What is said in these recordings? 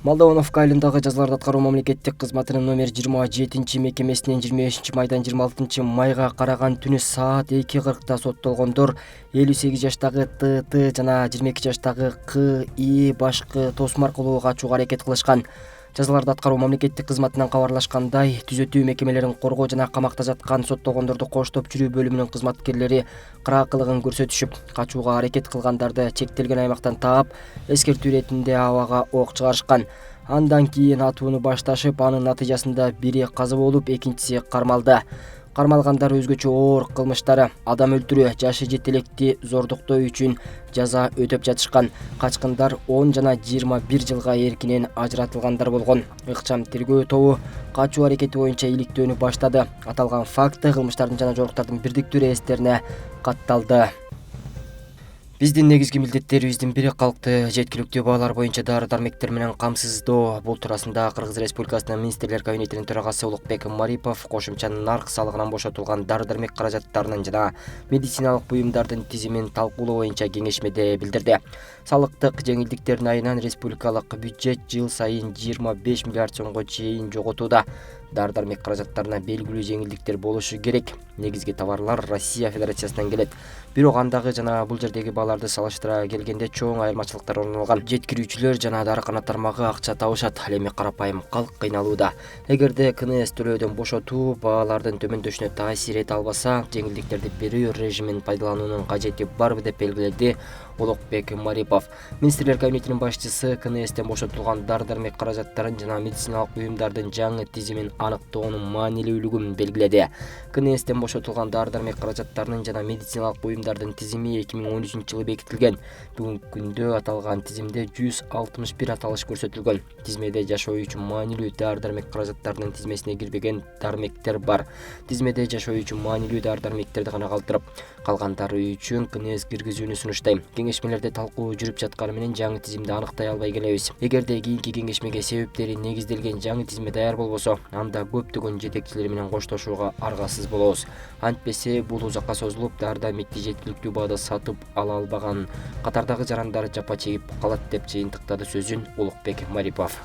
Молдовановка айылындагы жазаларды аткаруу мамлекеттик кызматынын номер 27 мекемесинен 25 майдан 26 майга караган түнү саат 2:40 соттолгондор 58 жаштагы ТТ жана 22 жаштагы КИ башкы тосум аркылуу качууга аракет кылышкан. Жазаларды аткаруу мамлекеттик кызматынан кабарлашкандай, түзөтүү мекемелерин коргоо жана камакта жаткан соттолгондорду коштоп жүрүү бөлүмүнүн кызматкерлери кыраакылыгын көрсөтүшүп, качууга аракет кылгандарды чектелген аймактан таап, эскертүү иретинде абага ок чыгарышкан. Андан кийин атууну башташып, анын натыйжасында бири каза болуп, экинчиси кармалды. Кармалгандар өзгөчө оор кылмыштары адам өлтүрүү, жашы жетелекти зордуктоо үчүн жаза өтөп жатышкан. Качкындар 10 жана 21 жылга эркинен ажыратылгандар болгон. Ыкчам тергөө тобу качуу аракети боюнча иликтөөнү баштады. Аталган факт кылмыштардын жана жоруктардын бирдиктүү реестерине катталды. Биздин негизги милдеттерибиздин бири калкты жеткиликтүү баалар боюнча дары-дармектер менен камсыздоо. Бул туурасында Кыргыз Республикасынын Министрлер кабинетинин төрагасы Улукбек Марипов кошумча нарк салыгынан бошотулган дары-дармек каражаттарынын жана медициналык буюмдардын тизимин талкуулоо боюнча кеңешмеде билдирди. Салыктык жеңилдиктердин айынан республикалык бюджет жыл сайын 25 миллиард сомго чейин жоготууда. Дары-дармек каражаттарына белгилүү жеңилдиктер болушу керек. Негизги товарлар Россия Федерациясынан келет. Бирок андагы жана бул жердеги бааларды салыштыра келгенде чоң айырмачылыктар орун алган. Жеткирүүчүлөр жана дарыкана тармагы акча табышат, ал эми карапайым калк кыйналууда. Эгерде КНС төлөөдөн бошотуу баалардын төмөндөшүнө таасир эте албаса, жеңилдиктерди берүү режимин пайдалануунун кажети барбы деп белгиледи Улукбек Марипов. Министрлер кабинетинин башчысы КНСтен бошотулган дары-дармек каражаттарын жана медициналык буюмдардын жаңы тизимин аныктоонун маанилүүлүгүн белгиледи. КНСтен бошотулган дары-дармек каражаттарынын жана медициналык буюмдардын тизими 2013-жылы бекитилген. Бүгүнкү күндө аталган тизимде 161 аталыш көрсөтүлгөн. Тизмеде жашоо үчүн маанилүү дары-дармек каражаттарынын тизмесине кирбеген дармектер бар. Тизмеде жашоо үчүн маанилүү дары-дармектерди гана калтырып, калгандары үчүн КНС киргизүүнү сунуштайм. Кеңешмелерде талкуу жүрүп жатканы менен жаңы тизимди аныктай албай келебиз. Эгерде кийинки кеңешмеге себептери негизделген жаңы тизме даяр болбосо, анда көптөгөн жетекчилер менен коштошууга аргасыз болобуз. Антпесе бул узакка созулуп, дары-дармекти жеткиликтүү баада сатып ала албаган катардагы жарандар жапа чегип калат деп жыйынтыктады сөзүн Улукбек Марипов.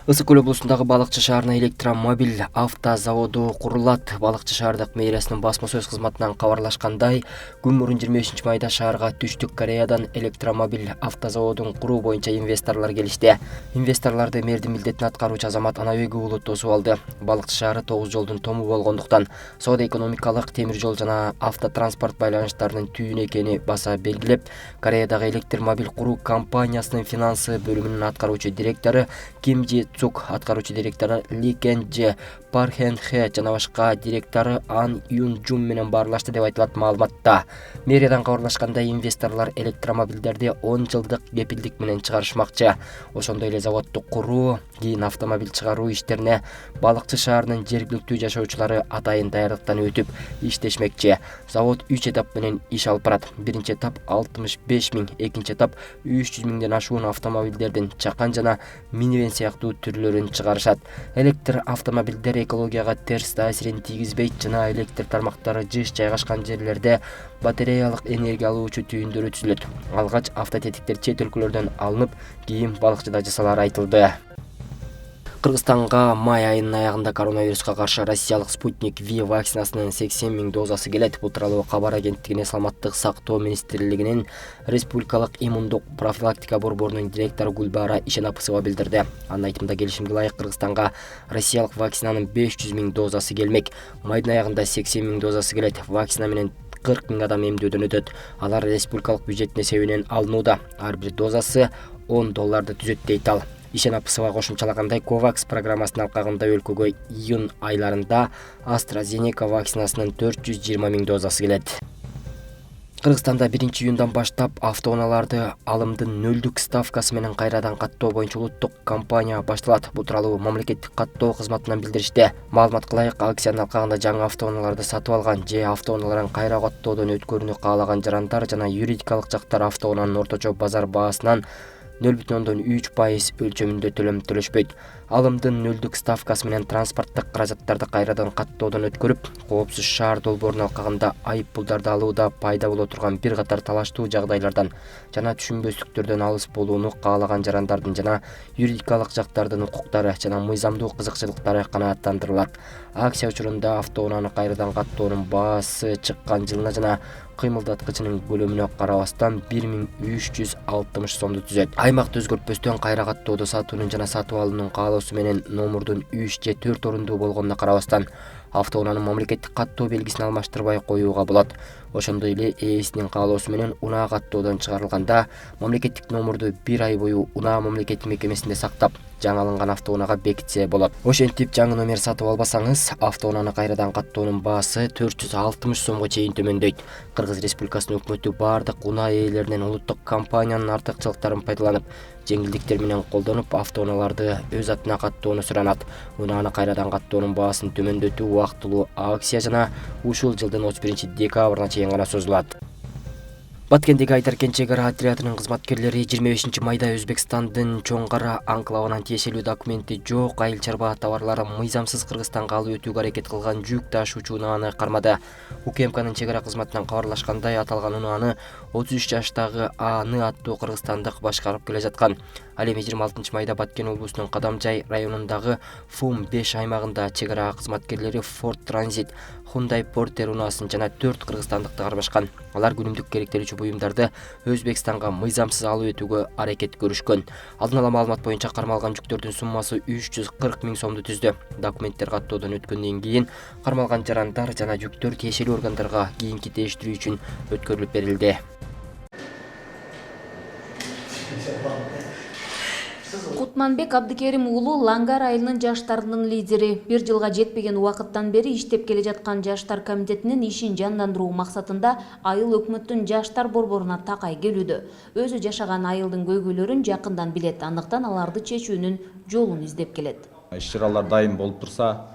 Ысык көл облусундагы Балыкчы шаарына электромобиль автозаводу курулат. Балыкчы шаардык мэриясынын басма сөз кызматынан кабарлашкандай, күн мурун 25 майда шаарга Түштүк Кореядан электромобиль автозаводун куруу боюнча инвесторлор келишти. Инвесторлорду мэрдин милдетин аткаруучу Азамат Анабек уулу тосуп алды. Балыкчы шаары 9 жолдун тому болгондуктан соода-экономикалык, темир жол жана автотранспорт байланыштарынын түйүнү экени баса белгилеп, Кореядагы электромобиль куруу компаниясынын финансы бөлүмүнүн аткаруучу директору Ким Джи Цук, аткаруучу директору Ли Кен Дже Пархен Хэ жана башка директору Ан Юн Жун менен баарлашты деп айтылат маалыматта. Мэриядан кабарлашкандай, инвесторлор электромобилдерди 10 жылдык кепилдик менен чыгарышмакчы. Ошондой эле заводду куруу, кийин автомобиль чыгаруу иштерине Балыкчы шаарынын жергиликтүү жашоочулары атайын даярдыктан өтүп иштешмекчи. Завод 3 этап менен иш алып барат. Биринчи этап 65 000, экинчи этап 300 000ден ашуун автомобилдердин чакан жана минивэн сыяктуу түрлөрүн чыгарышат. Электр автомобилдер экологияга терс таасирин тийгизбейт жана электр тармактары жыш жайгашкан жерлерде батареялык энергия алуучу түйүндөр түзүлөт. Алгач автотетиктер чет өлкөлөрдөн алынып, кийин Балыкчыда жасалары айтылды. Кыргызстанга май айынын аягында коронавируска каршы россиялык Спутник V вакцинасынын 80 000 дозасы келет. Бул тууралуу кабар агенттигине Саламаттык сактоо министрлигинин республикалык иммундук профилактика борборунун директору Гүлбара Ишенапысова билдирди. Анын айтымында, келишимге ылайык Кыргызстанга россиялык вакцинанын 500 000 дозасы келмек. Майдын аягында 80 000 дозасы келет. Вакцина менен 40 000 адам эмдөөдөн өтөт. Алар республикалык бюджеттин эсебинен алынууда. Ар бир дозасы $10 түзөт дейт ал. Ишенапысова кошумчалагандай, COVAX программасынын алкагында өлкөгө июнь айларында AstraZeneca вакцинасынын 420 000 дозасы келет. Кыргызстанда 1-июндан баштап автоунааларды алымдын нөлдүк ставкасы менен кайрадан каттоо боюнча улуттук кампания башталат. Бул тууралуу мамлекеттик каттоо кызматынан билдиришти. Маалымат кылайык, акциянын алкагында жаңы автоунааларды сатып алган же автоунааларын кайра каттоодон өткөрүүнү каалаган жарандар жана юридикалык жактар автоунаанын орточо базар баасынан 0,3% өлчөмүндө төлөм төлөшпөйт. Алымдын нөлдүк ставкасы менен транспорттук каражаттарды кайрадан каттоодон өткөрүп, коопсуз шаар долбоорун алкагында айып пулдарды алууда пайда боло турган бир катар талаштуу жагдайлардан жана түшүнбөстүктөрдөн алыс болууну каалаган жарандардын жана юридикалык жактардын укуктары жана мыйзамдуу кызыкчылыктары канааттандырылат. Акция учурунда автоунааны кайрадан каттоонун баасы чыккан жылына жана кыймылдаткычынын көлөмүнө карабастан 1360 сомду түзөт. Аймакты өзгөртпөстөн кайра каттоодо сатуунун жана сатып алуунун каалоосу менен номурдун 3 же 4 орундуу болгонуна карабастан автоунаанын мамлекеттик каттоо белгисин алмаштырбай коюуга болот. Ошондой эле ээсинин каалоосу менен унаа каттоодон чыгарылганда мамлекеттик номурду 1 ай бою унаа мамлекеттик мекемесинде сактап, жаңы алынган автоунаага бекитсе болот. Ошентип жаңы номер сатып албасаңыз, автоунааны кайрадан каттоонун баасы 460 сомго чейин төмөндөйт. Кыргыз Республикасынын өкмөтү бардык унаа ээлеринен улуттук компаниянын артыкчылыктарын пайдаланып, жеңилдиктер менен колдонуп, автоунааларды өз атына каттоону суранат. Унааны кайрадан каттоонун баасын төмөндөтүү убактылуу акция жана ушул жылдын 31 декабрына чейин гана созулат. Баткендеги Айдаркен чек ара отрядынын кызматкерлери 25 майда Өзбекстандын Чоң Кара анклавынан тиешелүү документи жок айыл чарба товарларын мыйзамсыз Кыргызстанга алып өтүүгө аракет кылган жүк ташуучу унааны кармады. УКМКнын чек ара кызматынан кабарлашкандай, аталган унааны 33 жаштагы Аны аттуу кыргызстандык башкарып келе жаткан. Ал эми 26 майда Баткен облусунун Кадамжай районундагы ФУМ-5 аймагында чек ара кызматкерлери Ford Transit, Hyundai Porter унаасын жана 4 кыргызстандыкты кармашкан. Алар күнүмдүк керектелүүчү буюмдарды Өзбекстанга мыйзамсыз алып өтүүгө аракет көрүшкөн. Алдын ала маалымат боюнча кармалган жүктөрдүн суммасы 340 000 сомду түздү. Документтер каттоодон өткөндөн кийин кармалган жарандар жана жүктөр тиешелүү органдарга кийинки териштирүү үчүн өткөрүлүп берилди. Кутманбек Абдыкерим уулу Лангар айылынын жаштарынын лидери. 1 жылга жетпеген убакыттан бери иштеп келе жаткан жаштар комитетинин ишин жандандыруу максатында айыл өкмөттүн жаштар борборуна такай келүүдө. Өзү жашаган айылдын көйгөйлөрүн жакындан билет, андыктан аларды чечүүнүн жолун издеп келет. Иш-чаралар дайым болуп турса,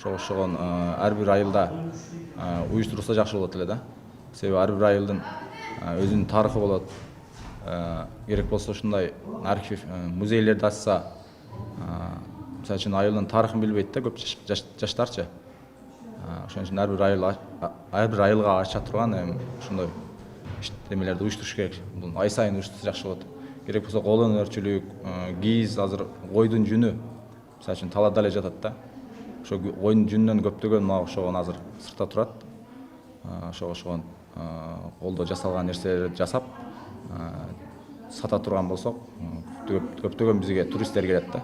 ошогон ар бир айылда уюштурулса жакшы болот эле да. Себеби ар бир айылдын өзүнүн тарыхы болот. Керек болсо ушундай архив музейлерди ачса, мисалы үчүн айылдын тарыхын билбейт да көп жаштарчы. Ошон үчүн ар бир айылга ача турган ушундай иштемелерди уюштуруш керек. Бул ай сайын уюштурса жакшы болот. Керек болсо кол өнөрчүлүк, кийиз, азыр койдун жүнү мисалы үчүн талаада эле жатат да. Ошо койдун жүнүнөн көптөгөн ошогон азыр сыртта турат. Ошогон колдо жасалган нерселерди жасап сата турган болсок, көптөгөн бизге туристтер келет да.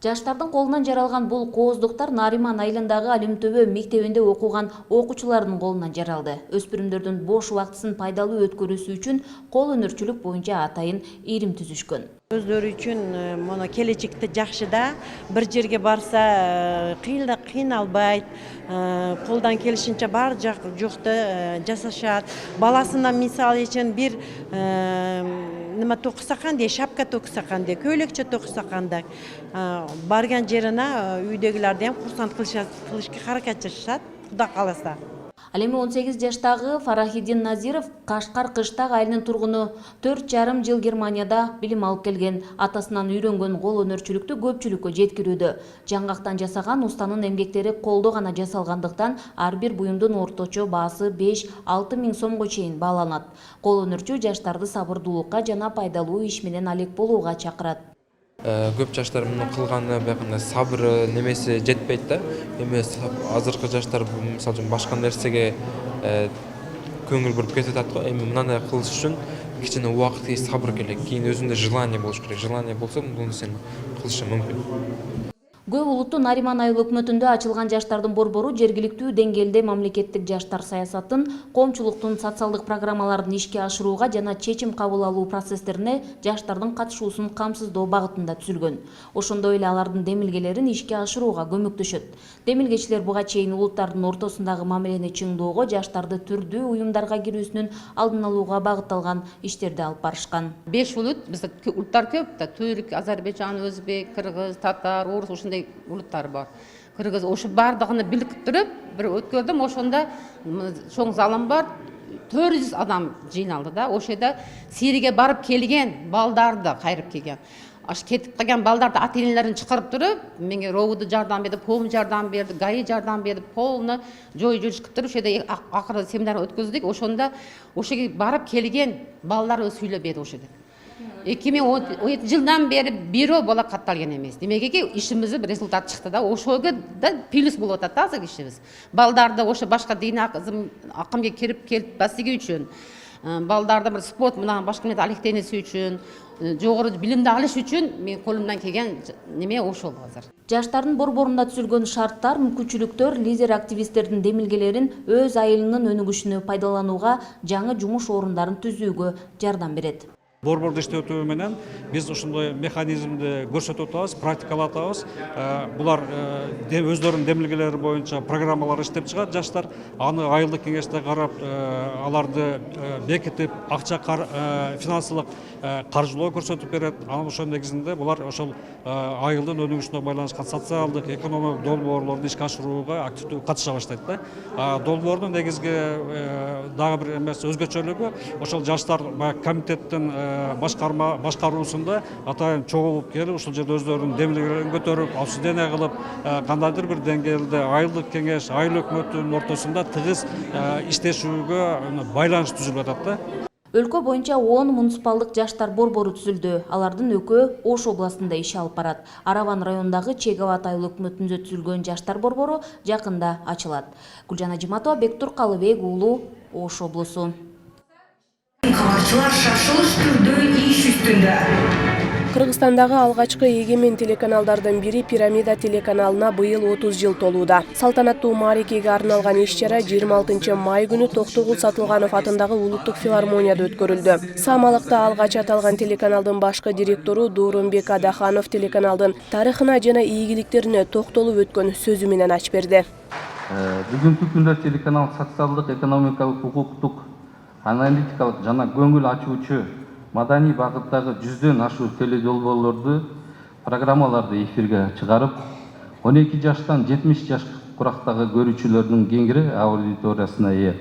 Жаштардын колунан жаралган бул кооздуктар Нариман айылындагы Алимтөбө мектебинде окуган окуучулардын колунан жаралды. Өспүрүмдөрдүн бош убактысын пайдалуу өткөрүүсү үчүн кол өнөрчүлүк боюнча атайын ирим түзүшкөн. Өздөрү үчүн мына келечекте жакшы да, бир жерге барса кыйналбайт, колдан келишинче бар жокты жасашат. Баласына мисалы үчүн бир нема токуса кандай, шапка токуса кандай, көйлөкчө токуса кандай, барган жерине үйдөгүлөрдү ham курсант кылышка аракет жасашат, Кудай кааласа. Ал эми 18 жаштагы Фарахиддин Назиров Кашкар Кыштак айылынын тургуну 4,5 жыл Германияда билим алып келген. Атасынан үйрөнгөн кол өнөрчүлүктү көпчүлүккө жеткирүүдө. Жаңгактан жасаган устанын эмгектери колдо гана жасалгандыктан ар бир буюмдун орточо баасы 5-6 миң сомго чейин бааланат. Кол өнөрчү жаштарды сабырдуулукка жана пайдалуу иш менен алек болууга чакырат. Көп жаштар муну кылганы бакында сабыры немеси жетпейт да. Эми азыркы жаштар мисалы үчүн башка нерсеге көңүл буруп кетип атат го. Эми мындай кылыш үчүн кичине убакыт и сабыр керек. Кийин өзүндө желание болуш керек. Желание болсо бул нерсени кылышы мүмкүн. Көп улуттуу Нариман айыл өкмөтүндө ачылган жаштардын борбору жергиликтүү деңгээлде мамлекеттик жаштар саясатын, коомчулуктун социалдык программаларын ишке ашырууга жана чечим кабыл алуу процесстерине жаштардын катышуусун камсыздоо багытында түзүлгөн. Ошондой эле алардын демилгелерин ишке ашырууга көмөктөшөт. Демилгечилер буга чейин улуттардын ортосундагы мамилени чыңдоого, жаштарды түрдүү уюмдарга кирүүсүнүн алдын алууга багытталган иштерди алып барышкан. 5 улут, бизде улуттар көп да, түрк, азербайжан, өзбек, кыргыз, татар, орус ушундай улуттар бар. Кыргыз ошо бардыгын биликтирип, бир өткөрдүм, ошондо чоң залым бар, 400 адам жиналды да. Ошо жерде Сирияга барып келген балдарды кайрып келген. Аш кетип калган балдарды ата-энелерин чакырып туруп, менге ровуду жардам берди, пом жардам берди, ГАИ жардам берди, полны жой жүрүшүп туруп, ошо жерде акыры семинар өткөздүк. Ошондо ошоге барып келген балдар сүйлөп берди ошо жерде. 2017 жылдан бери бирөө бала катталган эмес. Демеки ишибиз результат чыкты да. Ошого да плюс болуп атат азыр ишибиз. Балдарды ошо башка дин акымга кирип келбеслиги үчүн, балдарды бир спорт менен башка мет алектенеси үчүн, жогору билимди алыш үчүн мен колумдан келген неме ошол азыр. Жаштардын борборунда түзүлгөн шарттар, мүмкүнчүлүктөр лидер активисттердин демилгелерин өз айылынын өнүгүшүнө пайдаланууга, жаңы жумуш орундарын түзүүгө жардам берет. Борборду иштетүү менен биз ушундай механизмди көрсөтүп атабыз, практикалап атабыз. Булар өздөрүнүн демилгелери боюнча программалар иштеп чыгат жаштар. Аны айылдык кеңеште карап, аларды бекитип, акча финансылык каржылоо көрсөтүп берет. Анын ошол негизинде булар ошол айылдын өнүгүшүнө байланышкан социалдык, экономикалык долбоорлорду ишке ашырууга активдүү катыша баштайт да. Долбоордун негизги дагы бир эмеси өзгөчөлүгү ошол жаштар комитеттин башкаруусунда атайын чогулуп келип, ушул жерде өздөрүнүн демилгелерин көтөрүп, обсуждение кылып, кандайдыр бир деңгээлде айылдык кеңеш, айыл өкмөттүнүн ортосунда тыгыз иштешүүгө байланыш түзүлүп атат да. Өлкө боюнча 10 муниципалдык жаштар борбору түзүлдү. Алардын экөө Ош областында иш алып барат. Араван районундагы Чегават айыл өкмөтүндө түзүлгөн жаштар борбору жакында ачылат. Гүлжан Ажиматова, Бектур Калыбек уулу, Ош облусу. Кабарчылар шашылыш түрдө иш үстүндө. Кыргызстандагы алгачкы эгемен телеканалдардын бири Пирамида телеканалына быйыл 30 жыл толууда. Салтанаттуу мааракеге арналган иш-чара 26 май күнү Токтогул Сатылганов атындагы Улуттук филармонияда өткөрүлдү. Самалыкта алгач аталган телеканалдын башкы директору Доорунбек Адаханов телеканалдын тарыхына жана ийгиликтерине токтолуп өткөн сөзү менен ачып берди. Бүгүнкү күндө телеканал социалдык, экономикалык, укуктук, аналитикалык жана көңүл ачуучу маданий багыттагы 100дөн ашуу теледолбоорлорду, программаларды эфирге чыгарып, 12 жаштан 70 жаш курактагы көрүүчүлөрдүн кеңири аудиториясына ээ.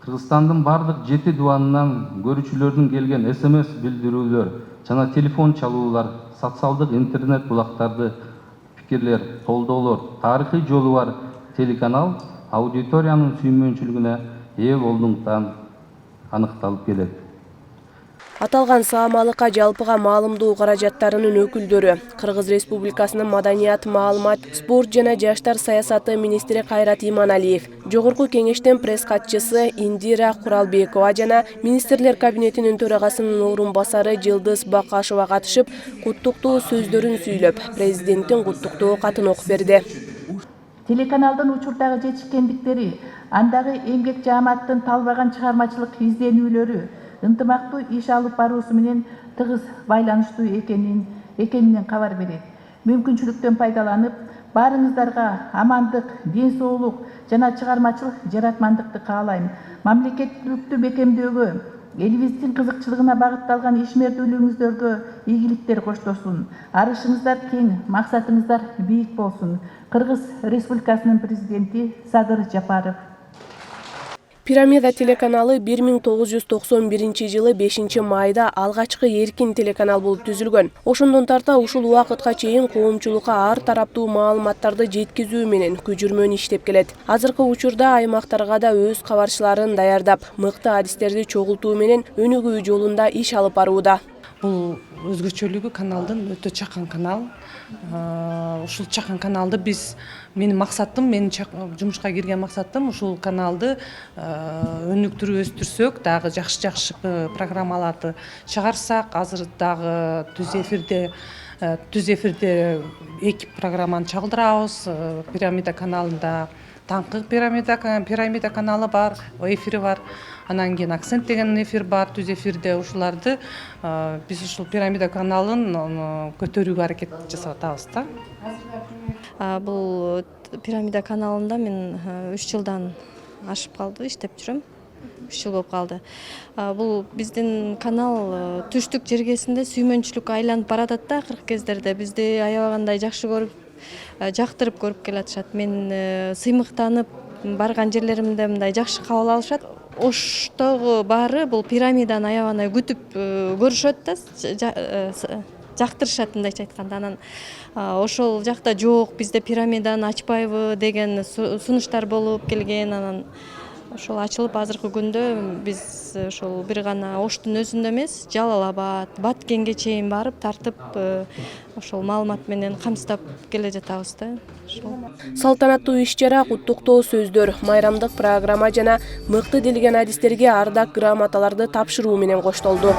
Кыргызстандын бардык 7 дубанынан көрүүчүлөрдүн келген СМС билдирүүлөр жана телефон чалуулар, социалдык интернет булактарды, пикирлер, колдоолор, тарыхый жолу бар телеканал аудиториянын сүймөнчүлүгүнө ээ болгондуктан аныкталып келет. Аталган саамалыкка жалпыга маалымдоо каражаттарынын өкүлдөрү, Кыргыз Республикасынын Маданият, маалымат, спорт жана жаштар саясаты министри Кайрат Иманалиев, Жогорку кеңештин пресс катчысы Индира Куралбекова жана министрлер кабинетинин төрагасынын орун басары Жылдыз Бакашева катышып, куттуктуу сөздөрүн сүйлөп, президенттин куттуктоо катын окуп берди. Телеканалдын учурдагы жетишкендиктери, андагы эмгек жааматтын талбаган чыгармачылык изденүүлөрү, ынтымактуу иш алып баруусу менен тыгыз байланыштуу экенинен кабар берет. Мүмкүнчүлүктөн пайдаланып, баарыңыздарга амандык, ден соолук жана чыгармачылык жаратмандыкты каалайм. Мамлекеттүүлүктү бекемдөөгө, элибиздин кызыкчылыгына багытталган ишмердүүлүгүңүздөргө ийгиликтер коштосун. Арышыңыздар кең, максатыңыздар бийик болсун. Кыргыз Республикасынын президенти Садыр Жапаров. Пирамида телеканалы 1991 жылы 5 майда алгачкы эркин телеканал болуп түзүлгөн. Ошондон тарта ушул убакытка чейин коомчулукка ар тараптуу маалыматтарды жеткизүү менен күжүрмөн иштеп келет. Азыркы учурда аймактарга да өз кабарчыларын даярдап, мыкты адистерди чогултуу менен өнүгүү жолунда иш алып барууда. Бул өзгөчөлүгү каналдын өтө чакан канал. Ушул чакан каналды менин максатым, менин жумушка кирген максатым ушул каналды өнүктүрүп өстүрсөк, дагы жакшы программаларды чыгарсак, азыр дагы түз эфирде 2 программаны чагылдырабыз. Пирамида каналында Таңкы пирамида каналы бар, эфири бар. Анан кийин Акцент деген эфир бар, түз эфирде. Ушуларды биз ушул пирамида каналын көтөрүүгө аракет жасап атабыз да. Бул пирамида каналында мен 3 жылдан ашып калды, иштеп жүрөм. 3 жыл болуп калды. Бул биздин канал түштүк жергесинде сүймөнчүлүккө айланып баратат да, акыркы кездерде бизди аябагандай жакшы көрүп, жактырып көрүп келатышат. Мен сыймыктанып барган жерлеримде мындай жакшы кабыл алышат. Оштогу баары бул пирамиданы аябагандай күтүп көрүшөт да, жактырышат мындайча айтканда. Анан ошол жакта жок, бизде пирамиданы ачпайбы деген сунуштар болуп келген. Анан ошол ачылып азыркы күндө биз ошол бир гана Оштун өзүндө эмес, Жалал Абад, Баткенге чейин барып тартып ошол маалымат менен камсыздап келе жатабыз да. Салтанаттуу иш-чара, куттуктоо сөздөр, майрамдык программа жана мыкты делген адистерге ардак грамоталарды тапшыруу менен коштолду.